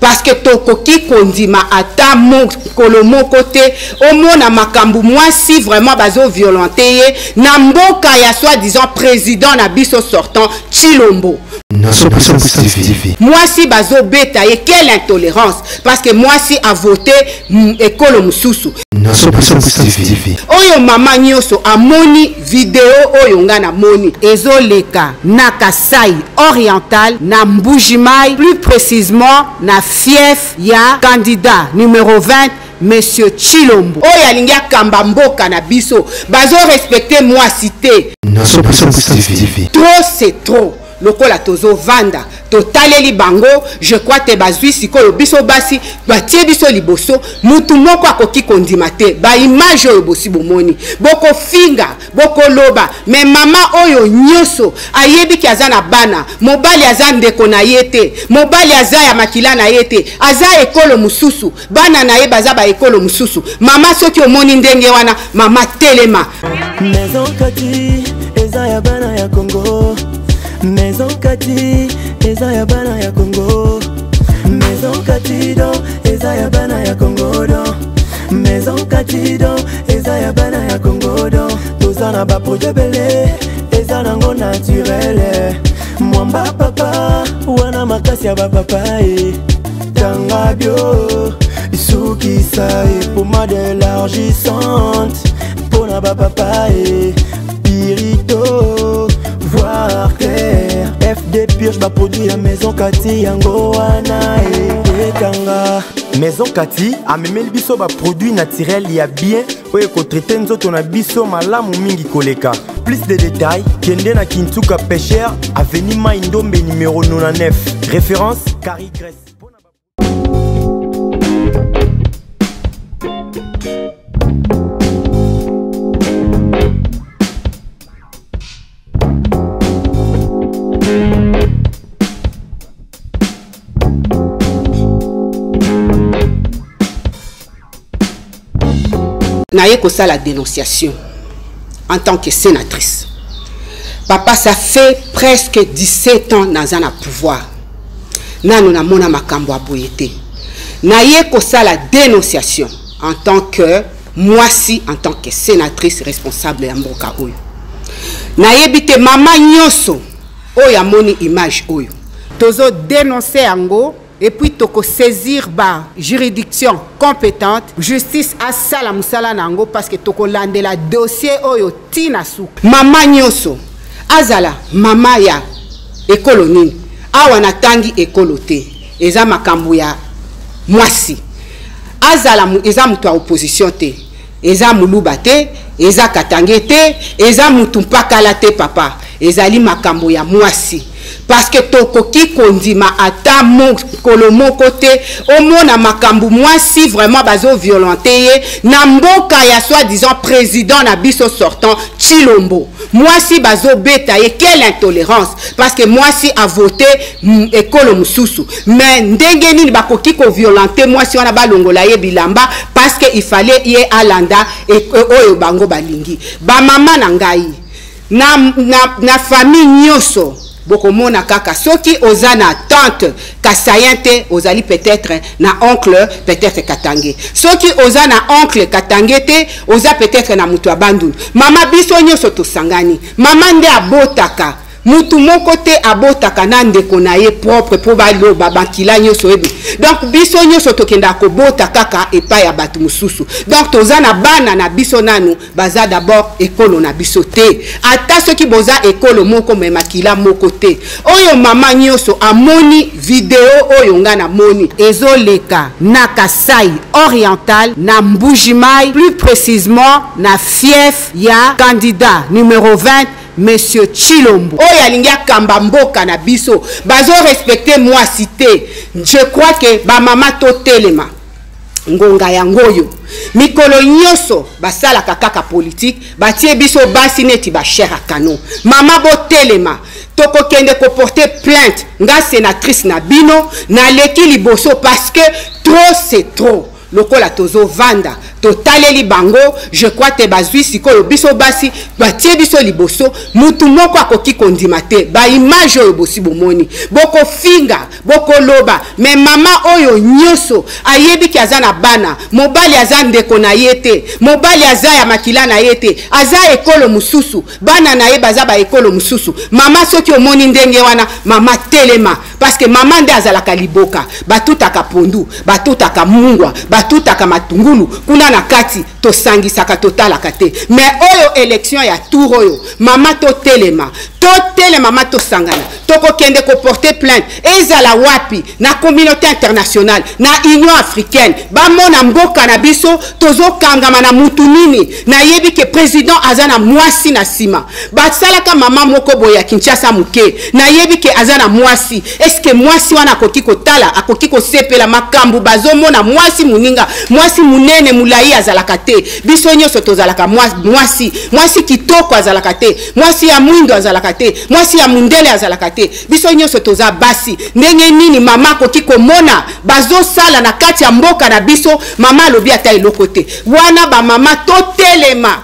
parce que tokoki kondima ata kolomo côté au mona makambu moi si vraiment bazo violenté na mboka ya soi-disant président na biso sortant Chilombo. Moi si bazo beta et quelle intolérance parce que moi si a voté ekolo mususu. Oyo mama nyoso amoni vidéo oyo nga na moni ezoleka na Kasai oriental na Mbujimai, plus précisément na fief ya candidat numéro 20 Monsieur Chilombo. Oyo alingia kamba mboka na biso bazo respecter moi cité. Trop c'est trop. Lokola tozo vanda totaleli bango je crois te bazui sikoyo biso basi batie biso liboso mutu moko akoki kondimate ba image oyo bosi bomoni boko finga boko loba mais mama oyo nyoso ayebi ki azana bana mobali aza ndeko na yete mobali aza ya makila na yete aza ekolo mususu bana na ye baza ba ekolo mususu mama soki omoni ndenge wana mama telema Maison Kati eza ya bana ya Congo. Maison Kati eza ya bana ya Congo. Maison Kati do eza ya bana ya Congo do. Maison Kati do eza ya bana ya Congo do. Tozana ba projet belé eza nango naturel. Mwamba papa wana makasi ya papa tanga bio suki sa pommade élargissante pour na papa pirito voir clair FD purge ba produit ya Maison Kati yango wana etanga. Maison Kati amemeli biso ba produit naturel ya bien oye ko traiter nzoto na biso malamu mingi koleka. Plus de détails kende na Kintuka Pêcheur avenue Maindombe numéro 99 référence Carrie Grèce. Naye kosa la dénonciation en tant que sénatrice. Papa, ça fait presque 17 ans dans un pouvoir. Nano na mona makambo aboyete. Naye kosa la dénonciation en tant que moi si en tant que sénatrice responsable ya mboka oyo. Naye bite mama nyoso oyo moni image oyo. Tozo dénoncer ango. Et puis, toko saisir ba juridiction compétente, justice à sala musala nango parce que toko lande la dossier oyo tina sou. Mama nyoso, azala mama ya ekolo nini. Awa natangi ekolo te. Eza makambu ya mwasi. Azala eza mutu wa opposition te. Eza muluba te, eza katange te, eza mutu mpaka la te papa. Ezali makambu ya mwasi. Parce que tokoki kondima ata kolomo côté au mona makambu moi si vraiment bazo violenté na mboka ya soi-disant président na biso sortant Chilombo. Moi si bazo beta et quelle intolérance parce que moi si a voté ekolo mususu mais ndenge nini bakoki ko violenté moi si wana balongola ye bilamba parce que il fallait y alanda et oyo bango balingi ba mama na ngai na famille nyoso bokomona kaka soki ozana tante kasayante ozali peut-être na oncle peut-être katange soki ozana oncle katange te oza peut-être na mutu abanduni mama biso nyoso tosangani mama nde abotaka mutu moko te abotaka na ndeko na ye propre po baloba bakila nyoso ebi donc biso nyoso tokenda kobota kaka epai ya batu mususu donc tozana bana na biso nanu baza d'abord ekolo na biso te ata soki boza ekolo moko me makila moko te oyo mama nyoso amoni vidéo oyo nga na moni ezoleka na Kasai oriental na Mbujimai, plus précisément na fief ya candidat numéro 20 Monsieur Chilombo. Oyo alingia kamba mboka na biso bazo respecter moi cité. Je crois que ba mama to telema ngonga ya ngoyo mikolo nyoso basala kaka politique batie biso basi neti ba cher akano mama bo telema toko kende ko porter plainte nga sénatrice na bino na leki liboso parce que trop c'est trop. Lokola tozo vanda totaleli bango je crois te bazwi sikoyo biso basi batie biso liboso mutu moko akoki kondima te ba image oyo bosi bomoni boko finga boko loba mais mama oyo nyoso ayebi ki aza na bana mobali aza ndeko na ye te mobali aza ya makila na ye te aza ekolo mususu bana na ye baza ba ekolo mususu mama soki omoni ndenge wana mama telema parce que mama nde azalaka liboka batutaka pondu batutaka mungwa batutaka matungulu kuna na kati tosangisaka totalaka te mais oyo élection ya tour oyo mama totelema mama tosangana tokokende ko porter plainte ezala wapi na communauté internationale na union africaine bamona mboka na biso tozokangama na mutu nini na yebi ke président azana mwasi na sima basalaka mama moko boye ya Kinshasa muke na yebi ke azana mwasi est-ce que mwasi wana akoki kotala akoki kosepela makambu bazomona mwasi muninga mwasi munene mulai azalaka te biso nyonso tozalaka mwasi kitoko azalaka te mwasi ya mwindo azalaka te mwasi ya mundele azalaka te biso nyonso toza basi ndenge nini mama akoki komona bazosala na kati ya mboka na biso mama alobi ata eloko te wana ba mama totelema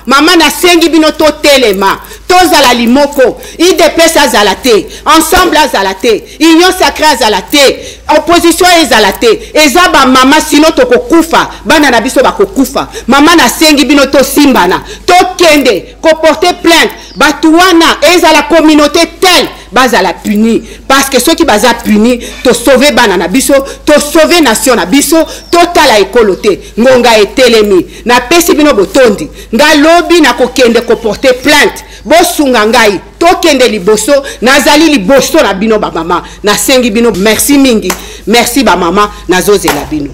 mama nasengi bino totelema tozala limoko IDPS azala te ensemble azala te union sacrée azala te opposition ezala te eza ba mama sino tokokufa bana na biso bakokufa mama nasengi bino tosimbana tokende ko porter plainte batu wana ezala communauté telle bazala puni parce que ceux qui baza puni to sauver bana na biso to sauver nation na biso totala ekolote ngonga etelemi na pesi bino botondi ngalobi na kokende ko porter plainte bosunga ngai tokende liboso nazali liboso na bino ba mama nasengi bino merci mingi merci ba mama nazozela bino.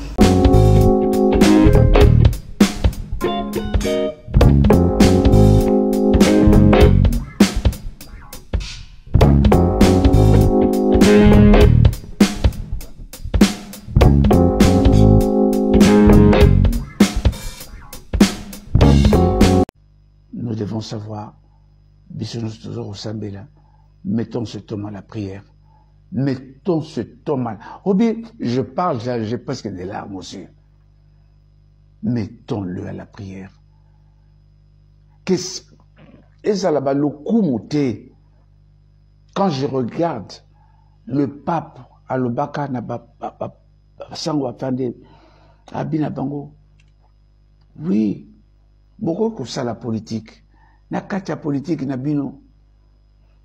Nous devons savoir, mettons ce homme à la prière. Mettons ce homme à la... Oh bien, je parle, j'ai presque des larmes aussi. Mettons-le à la prière. Et ça là-bas, le coup mouté. Quand je regarde le pape à l'Obaka, Sangwa Fande, Abina Bango, oui, beaucoup que ça la politique. Na katia politique na bino.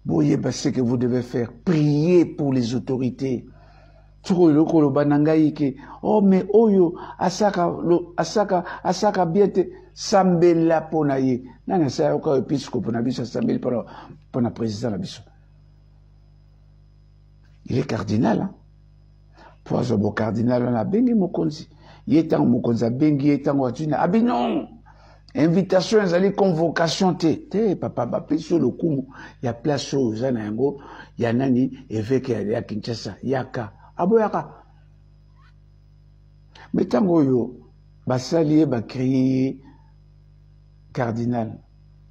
Boye ba ce que vous devez faire, prier pour les autorités. Turo loko lo banangai ke oh mais oyo asaka biente sambela ponaye. Nana sa ko episcope na biso sambela pona président na biso. Il est cardinal hein. Pour ce beau cardinal on a bengi mokonzi. Yetan mokonza bengi yetan watuna. Ah ben non. Invitation, ezali convocation te papa bapi sur le coup il y a place aux anango il y a nani évêque ya Kinshasa yaka aboyaka mais tango yo basali ba créer cardinal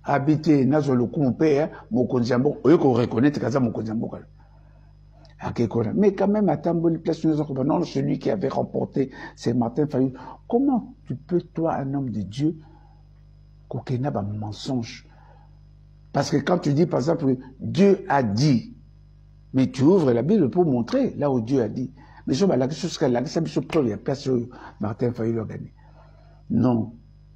habité nazo le coup père mokonzi mbo oyo ko reconnaître kaza mokonzi mbo kala akekona mais quand même atamboli place nous non celui qui avait remporté c'est Martin Fayulu. Comment tu peux toi un homme de Dieu kokena ba mensonge? Parce que quand tu dis par exemple Dieu a dit, mais tu ouvres la Bible pour montrer là où Dieu a dit. Mais je la chose qu'elle a dit, c'est preuve, il y a personne Martin Fayulu a gagné. Non,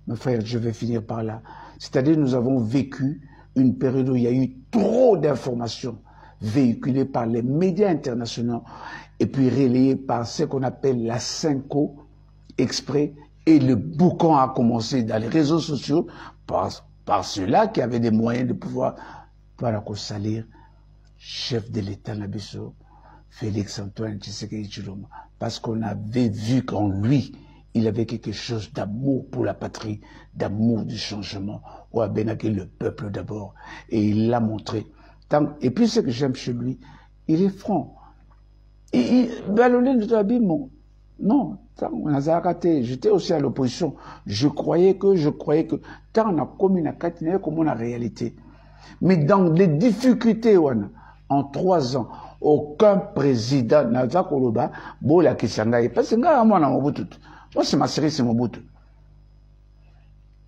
mes frères, je vais finir par là. C'est-à-dire nous avons vécu une période où il y a eu trop d'informations véhiculées par les médias internationaux et puis relayées par ce qu'on appelle la Cinco exprès. Et le boucan a commencé dans les réseaux sociaux par ceux-là qui avaient des moyens de pouvoir salir chef de l'État Nabiso, Félix Antoine Tshisekedi Tshilombo, parce qu'on avait vu qu'en lui, il avait quelque chose d'amour pour la patrie, d'amour du changement, ou à Benaki le peuple d'abord, et il l'a montré. Et puis ce que j'aime chez lui, il est franc. Non, j'étais aussi à l'opposition. Je croyais que tant on a commis la catinée comme on a réalité. Mais dans les difficultés, en 3 ans, aucun président n'a pas Koloba, Bola Kisanga, parce que moi, Moi, c'est ma série, c'est Mobutu.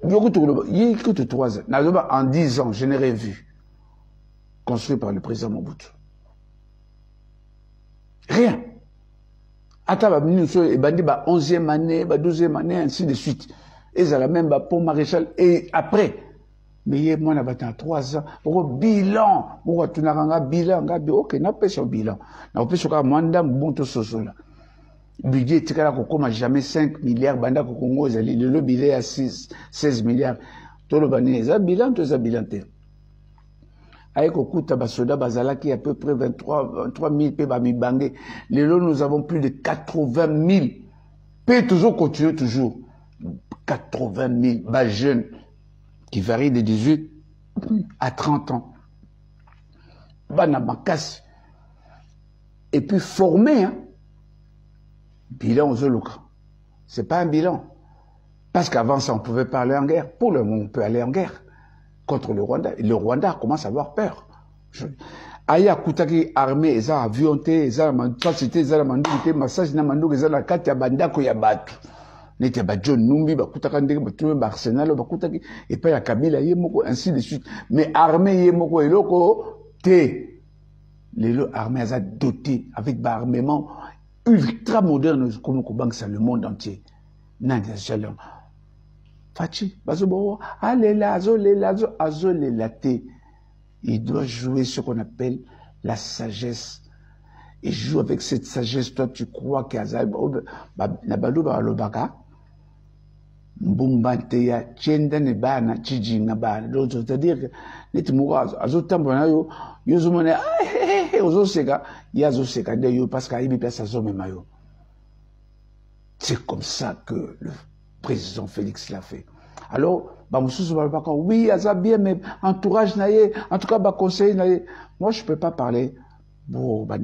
Il y a que 3 ans. En 10 ans, je n'ai rien vu. Construit par le président Mobutu. Rien. Attends, il bandi 11e année, 12e année, ainsi de suite. Et ça la même pour maréchal. Et après, mais moi, on a 3 ans. Pour bilan, pour tu n'as bilan, ok, n'a pas sur bilan. N'a pas sur mandat, bon, tout ça, là. Budget, tu as jamais 5 milliards, banda Congo, le bilan à 16 milliards. Tout le bané, ça bilan, tout ça bilan. Avec au coup, Tabasoda, Bazala, qui est à peu près 23 000 P. Bangé. Les lots, nous avons plus de 80 000. P toujours continue, toujours. 80 000 bas jeunes qui varient de 18 à 30 ans. Banamakas. Et puis formés, hein. Bilan aux Zoluka. C'est pas un bilan. Parce qu'avant ça, on pouvait pas aller en guerre. Pour le moment, on peut aller en guerre contre le Rwanda. Et le Rwanda commence à avoir peur. Aya Koutaki armée, eza avionté, eza facilité, eza la mandouté, massage na mandouké, eza la kati ya bandako ya batu. Nete ba John Numbi, ba Koutaka ndenge, ba Toume, ba Arsenal, ba Koutaki, et pas ya Kabila yemoko, ainsi de suite. Mais armée yemoko, eloko, te. Les armées eza doté avec ba armement ultra moderne, comme au banque, c'est le monde entier. Nanda Jalon. Fachi, Bazobo, allez là, azolé la té. Il doit jouer ce qu'on appelle la sagesse. Il joue avec cette sagesse. Toi, tu crois qu'il y a Nabadou Baralobaka, Mbumbanteya, Tchenda Nebana, Tchiji Nabana. C'est-à-dire que, les Timoura, Azotambona, Yozumone, Ozoseka, Yazoseka, parce qu'il y a des personnes mayo. C'est comme ça que le président Félix l'a fait. Alors, oui, ça bien, mais entourage naïe, en tout cas, conseil naïe. Moi, je ne peux pas parler pour moi,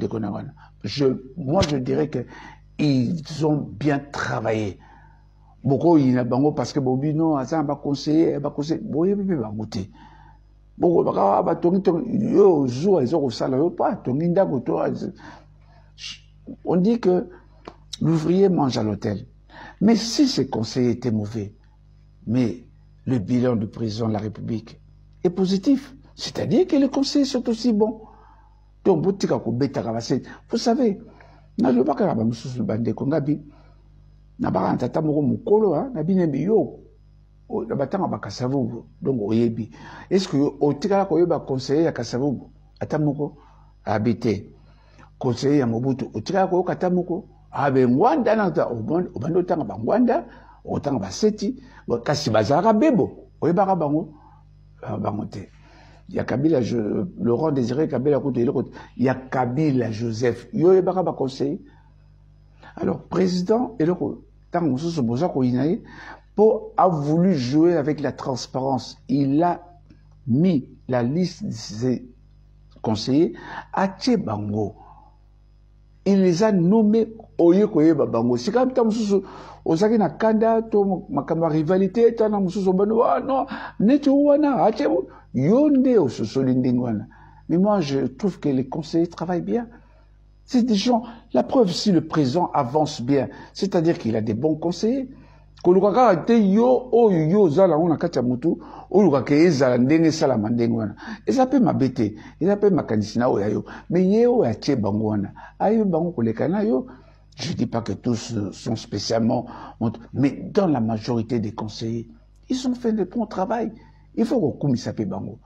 je dirais qu'ils ont bien travaillé. Beaucoup, il y a bango parce que Bobino, ça va conseiller, boye, goûter. Beaucoup, on dit que l'ouvrier mange à l'hôtel. Mais si ces conseillers étaient mauvais, mais le bilan du président de la République est positif. C'est-à-dire que les conseillers sont aussi bons. Donc, vous savez, est-ce que au tika ko yeba conseiller ya Kasavubu atamoko habité conseiller ya Mobutu au tika ko katamoko abe ngwanda na obando tanga bangwanda otanga baseti kasi bazaka bebo oyeba bango bangote ya Kabila Laurent Désiré Kabila côté l'autre ya Kabila Joseph yo yeba ba conseiller. Alors président et le tant mususu boza ko inaye a voulu jouer avec la transparence. Il a mis la liste de ses conseillers à Tchebango. Il les a nommés Oye Koye Babango. C'est comme ça, Osaki na kanda, to makamba rivalité, tana mususu bano, non, netu wana, achebo, yonde osusolindingwana. Mais moi, je trouve que les conseillers travaillent bien. C'est des gens, la preuve, si le président avance bien, c'est-à-dire qu'il a des bons conseillers. Kolukaka te yo zala on a katia mutu olukaka ezala ndenge sala mandenge wana eza pe mabete eza pe makanisina oya yo mais yeo ya tie bango wana ayo bango koleka na yo. Je dis pas que tous sont spécialement mais dans la majorité des conseillers ils ont fait de bon travail. Il faut qu'on kumisa pe bango.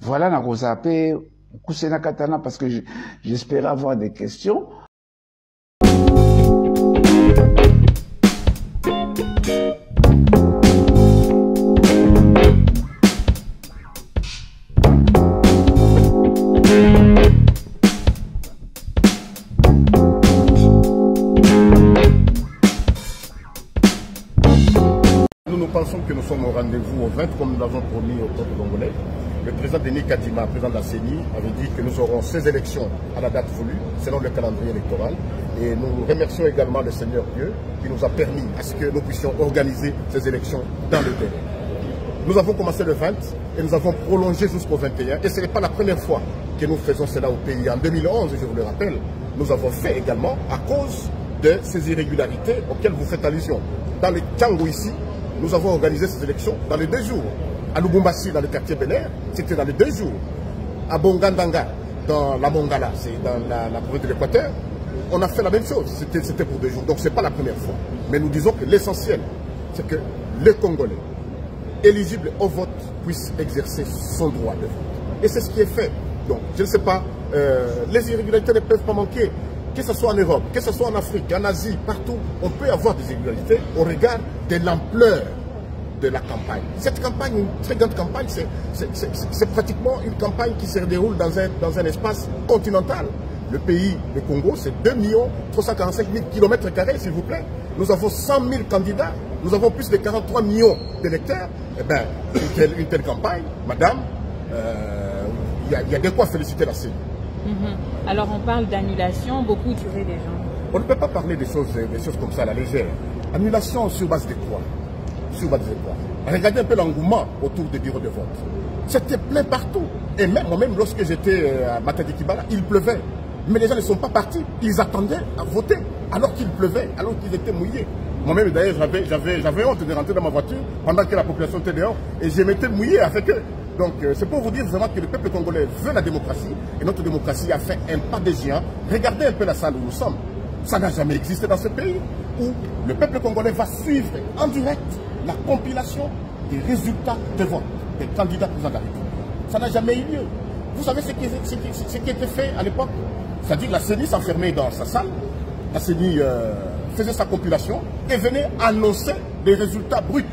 Voilà na koza pe kusena katana parce que j'espérais avoir des questions. Nous pensons que nous sommes au rendez-vous au 20, comme nous l'avons promis au peuple congolais. Le président Denis Kadima, président de la CENI, avait dit que nous aurons ces élections à la date voulue, selon le calendrier électoral. Et nous remercions également le Seigneur Dieu qui nous a permis à ce que nous puissions organiser ces élections dans le délai. Nous avons commencé le 20 et nous avons prolongé jusqu'au 21. Et ce n'est pas la première fois que nous faisons cela au pays. En 2011, je vous le rappelle, nous avons fait également à cause de ces irrégularités auxquelles vous faites allusion. Dans le Tchango ici, nous avons organisé ces élections dans les 2 jours. À Lubumbashi, dans le quartier Bener, c'était dans les 2 jours. À Bongandanga, dans la Mongala, c'est dans la province de l'Équateur, on a fait la même chose. C'était pour 2 jours. Donc ce n'est pas la première fois. Mais nous disons que l'essentiel, c'est que les Congolais éligibles au vote puissent exercer son droit de vote. Et c'est ce qui est fait. Donc, je ne sais pas, les irrégularités ne peuvent pas manquer. Que ce soit en Europe, que ce soit en Afrique, en Asie, partout, on peut avoir des irrégularités au regard de l'ampleur de la campagne. Cette campagne, une très grande campagne, c'est pratiquement une campagne qui se déroule dans un espace continental. Le pays, le Congo, c'est 2 345 000 km², s'il vous plaît. Nous avons 100 000 candidats, nous avons plus de 43 millions d'électeurs. Eh bien, une telle campagne, madame, il y a de quoi féliciter la CENI. Alors on parle d'annulation, beaucoup tueraient des gens. On ne peut pas parler des choses comme ça à la légère. Annulation sur base de quoi? Sur base de quoi? Regardez un peu l'engouement autour des bureaux de vote. C'était plein partout. Et même moi-même, lorsque j'étais à Matadi Kibala, il pleuvait. Mais les gens ne sont pas partis. Ils attendaient à voter alors qu'il pleuvait, alors qu'ils étaient mouillés. Moi-même, d'ailleurs, j'avais honte de rentrer dans ma voiture pendant que la population était dehors et je m'étais mouillé avec eux. Donc, c'est pour vous dire vraiment que le peuple congolais veut la démocratie et notre démocratie a fait un pas de géant. Regardez un peu la salle où nous sommes. Ça n'a jamais existé dans ce pays où le peuple congolais va suivre en direct la compilation des résultats de vote des candidats présidents de la République. Ça n'a jamais eu lieu. Vous savez ce qui était fait à l'époque? C'est-à-dire que la CENI s'enfermait dans sa salle, la CENI faisait sa compilation et venait annoncer des résultats bruts,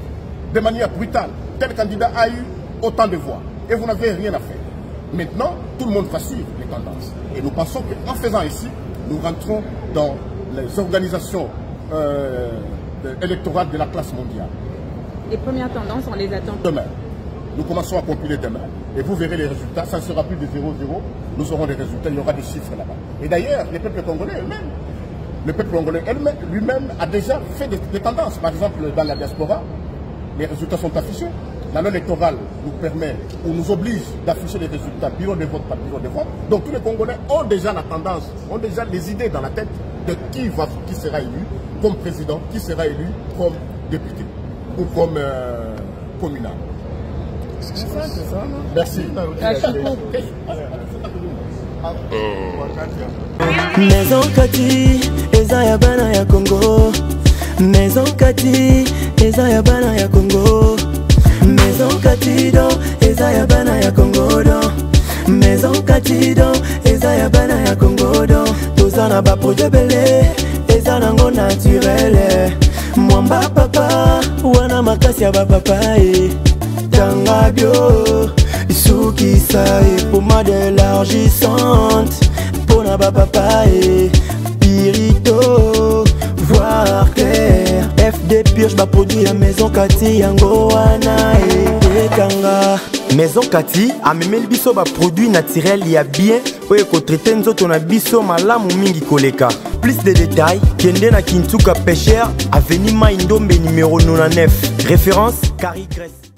de manière brutale. Tel candidat a eu autant de voix et vous n'avez rien à faire. Maintenant, tout le monde va suivre les tendances. Et nous pensons qu'en faisant ici, nous rentrons dans les organisations électorales de la classe mondiale. Les premières tendances, on les attend demain. Nous commençons à compiler demain. Et vous verrez les résultats. Ça ne sera plus de 0-0. Nous aurons des résultats. Il y aura des chiffres là-bas. Et d'ailleurs, le peuple congolais lui-même a déjà fait des tendances. Par exemple, dans la diaspora, les résultats sont affichés. La loi électorale nous permet ou nous oblige d'afficher les résultats bureau de vote par bureau de vote. Donc tous les Congolais ont déjà la tendance, ont déjà les idées dans la tête de qui sera élu comme président, qui sera élu comme député ou comme communal. Merci. Maison Kati, eza ya bana ya Congo. Maison Kati, eza ya bana ya Congo. Maison Kati do, eza ya bana ya Congo do. Maison Kati do, eza ya bana ya Congo do. Tozana ba projet belé, eza nango naturel. Mwamba papa, wana makasi ya ba papa Tanga bio, soukisa et pommade élargissante. Pona ba papa pirito, voir clair. FD pioche ba produit à Maison Kati yango wana Tanga. Maison Kati a memeli biso ba produit naturel ya bien oye ko traiter nzoto na biso malamu mingi koleka. Plus de détails, kende na Kintuka Pêcheur, avenue Maindombe numéro 99. Référence Carrie Grèce.